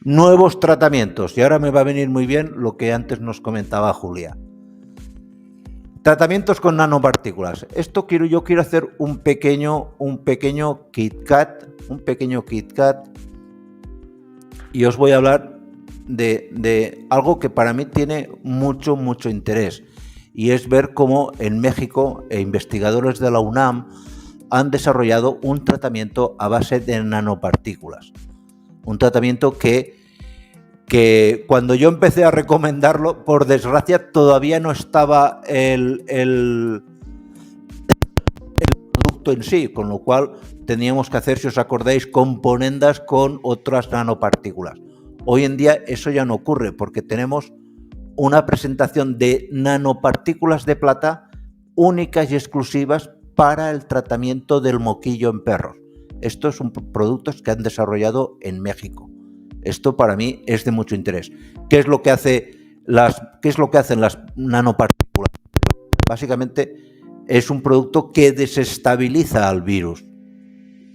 Nuevos tratamientos. Y ahora me va a venir muy bien lo que antes nos comentaba Julia. Tratamientos con nanopartículas. Yo quiero hacer un pequeño KitKat, y os voy a hablar de algo que para mí tiene mucho interés, y es ver cómo en México investigadores de la UNAM han desarrollado un tratamiento a base de nanopartículas. Un tratamiento que cuando yo empecé a recomendarlo, por desgracia, todavía no estaba el producto en sí, con lo cual teníamos que hacer, si os acordáis, componendas con otras nanopartículas. Hoy en día eso ya no ocurre porque tenemos una presentación de nanopartículas de plata únicas y exclusivas para el tratamiento del moquillo en perros. Estos son productos que han desarrollado en México. Esto para mí es de mucho interés. ¿Qué es lo que hacen las nanopartículas? Básicamente es un producto que desestabiliza al virus,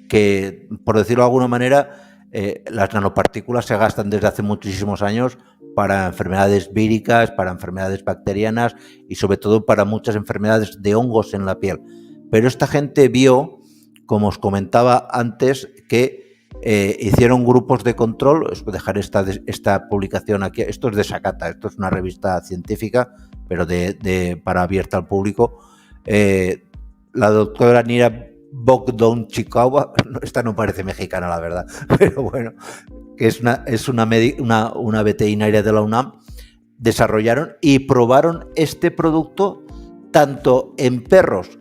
que, por decirlo de alguna manera, las nanopartículas se gastan desde hace muchísimos años para enfermedades víricas, para enfermedades bacterianas y sobre todo para muchas enfermedades de hongos en la piel. Pero esta gente vio, como os comentaba antes, que hicieron grupos de control. Os voy a dejar esta publicación aquí. Esto es de Sakata, esto es una revista científica, pero para abierta al público. La doctora Nira Bogdan-Chikawa, esta no parece mexicana la verdad, pero bueno, que es una veterinaria de la UNAM, desarrollaron y probaron este producto tanto en perros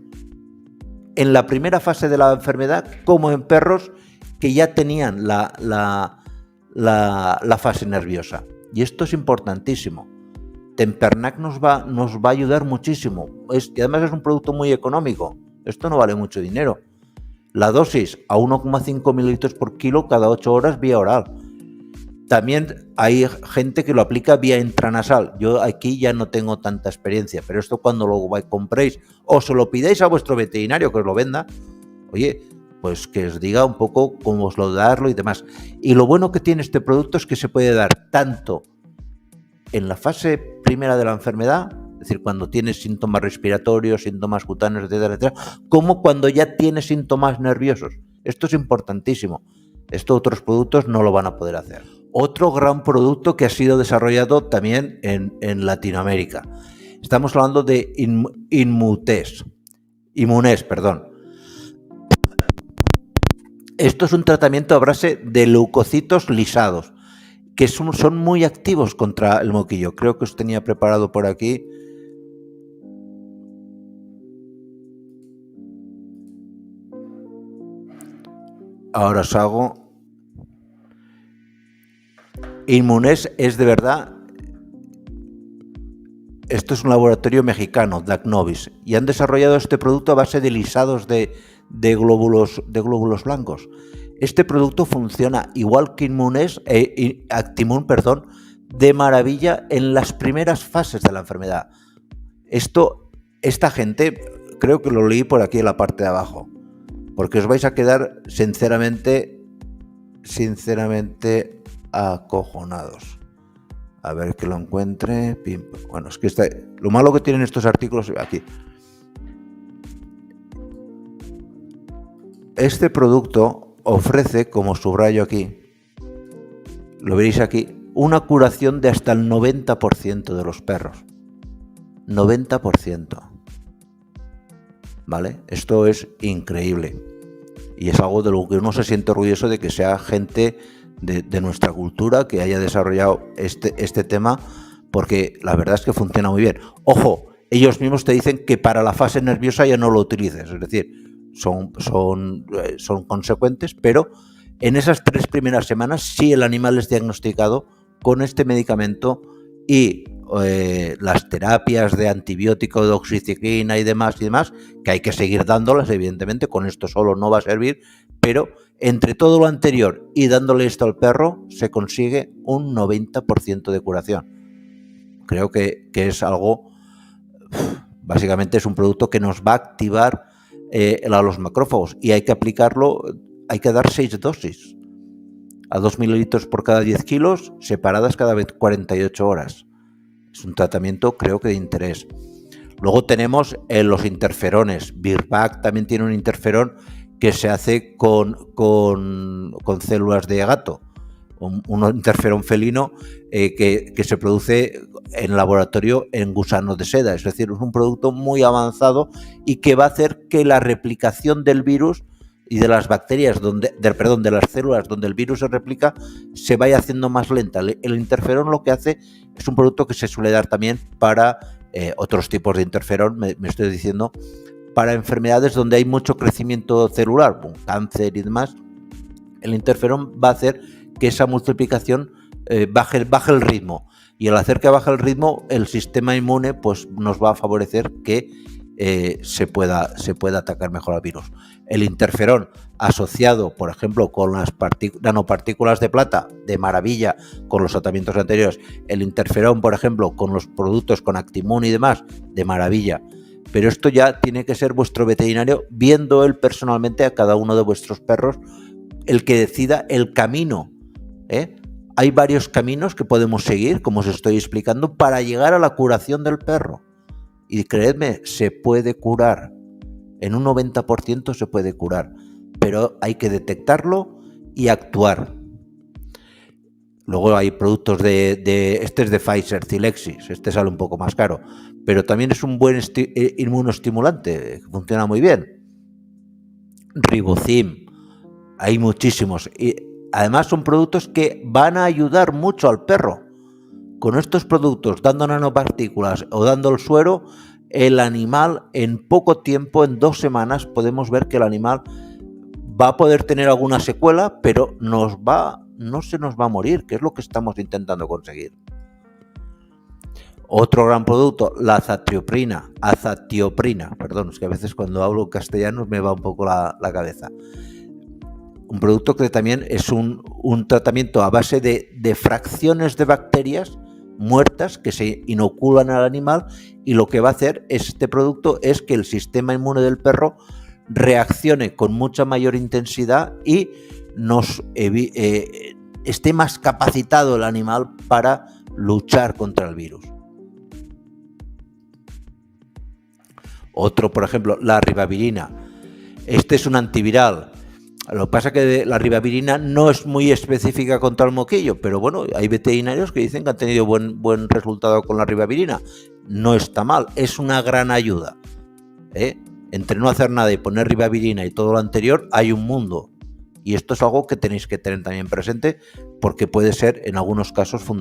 en la primera fase de la enfermedad como en perros que ya tenían la fase nerviosa. Y esto es importantísimo. Tempernac nos va a ayudar muchísimo. Y además es un producto muy económico. Esto no vale mucho dinero. La dosis a 1,5 mililitros por kilo cada 8 horas vía oral. También hay gente que lo aplica vía intranasal. Yo aquí ya no tengo tanta experiencia, pero esto cuando lo compréis o se lo pidáis a vuestro veterinario que os lo venda, oye, pues que os diga un poco cómo os lo darlo y demás. Y lo bueno que tiene este producto es que se puede dar tanto en la fase primera de la enfermedad, es decir, cuando tienes síntomas respiratorios, síntomas cutáneos, etcétera, como cuando ya tienes síntomas nerviosos. Esto es importantísimo. Esto otros productos no lo van a poder hacer. Otro gran producto que ha sido desarrollado también en Latinoamérica. Estamos hablando de Inmunes. Esto es un tratamiento a base de leucocitos lisados, que son muy activos contra el moquillo. Creo que os tenía preparado por aquí. Ahora os hago. Inmunes es de verdad. Esto es un laboratorio mexicano, Dacnovis, y han desarrollado este producto a base de lisados de glóbulos blancos. Este producto funciona igual que Actimun, de maravilla en las primeras fases de la enfermedad. Esta gente, creo que lo leí por aquí en la parte de abajo, porque os vais a quedar sinceramente acojonados. A ver que lo encuentre. Bueno, es que lo malo que tienen estos artículos aquí. Este producto ofrece, como subrayo aquí, lo veréis aquí, una curación de hasta el 90% de los perros. 90%. ¿Vale? Esto es increíble. Y es algo de lo que uno se siente orgulloso de que sea gente de nuestra cultura que haya desarrollado este tema, porque la verdad es que funciona muy bien. Ojo, ellos mismos te dicen que para la fase nerviosa ya no lo utilices, es decir, son consecuentes, pero en esas 3 primeras semanas sí el animal es diagnosticado con este medicamento y las terapias de antibiótico, de oxiciclina y demás, que hay que seguir dándolas, evidentemente, con esto solo no va a servir, pero entre todo lo anterior y dándole esto al perro se consigue un 90% de curación. Creo que es algo, básicamente es un producto que nos va a activar a los macrófagos, y hay que aplicarlo, hay que dar 6 dosis. a 2 mililitros por cada 10 kilos, separadas cada 48 horas. Es un tratamiento, creo que de interés. Luego tenemos los interferones. Virbac también tiene un interferón que se hace con células de gato. Un interferón felino que se produce en laboratorio en gusanos de seda. Es decir, es un producto muy avanzado y que va a hacer que la replicación del virus y de las bacterias, de las células donde el virus se replica, se vaya haciendo más lenta. El interferón lo que hace es un producto que se suele dar también para otros tipos de interferón, me estoy diciendo, para enfermedades donde hay mucho crecimiento celular, cáncer y demás. El interferón va a hacer que esa multiplicación baje el ritmo, y al hacer que baje el ritmo, el sistema inmune pues nos va a favorecer que se pueda atacar mejor al virus. El interferón asociado, por ejemplo, con las nanopartículas de plata, de maravilla, con los tratamientos anteriores. El interferón, por ejemplo, con los productos con Actimun y demás, de maravilla. Pero esto ya tiene que ser vuestro veterinario, viendo él personalmente a cada uno de vuestros perros, el que decida el camino. Hay varios caminos que podemos seguir, como os estoy explicando, para llegar a la curación del perro. Y creedme, se puede curar. En un 90% se puede curar. Pero hay que detectarlo y actuar. Luego hay productos este es de Pfizer, Zilexis. Este sale un poco más caro. Pero también es un buen inmunoestimulante. Funciona muy bien. Ribocim. Hay muchísimos. Y además son productos que van a ayudar mucho al perro. Con estos productos, dando nanopartículas o dando el suero, el animal en poco tiempo, en 2 semanas, podemos ver que el animal va a poder tener alguna secuela, pero no se nos va a morir, que es lo que estamos intentando conseguir. Otro gran producto, la azatioprina, perdón, es que a veces cuando hablo castellano me va un poco la cabeza. Un producto que también es un tratamiento a base de fracciones de bacterias muertas que se inoculan al animal, y lo que va a hacer este producto es que el sistema inmune del perro reaccione con mucha mayor intensidad y esté más capacitado el animal para luchar contra el virus. Otro, por ejemplo, la ribavirina. Este es un antiviral. Lo que pasa es que la ribavirina no es muy específica contra el moquillo, pero bueno, hay veterinarios que dicen que han tenido buen resultado con la ribavirina. No está mal, es una gran ayuda. Entre no hacer nada y poner ribavirina y todo lo anterior, hay un mundo. Y esto es algo que tenéis que tener también presente, porque puede ser en algunos casos fundamental.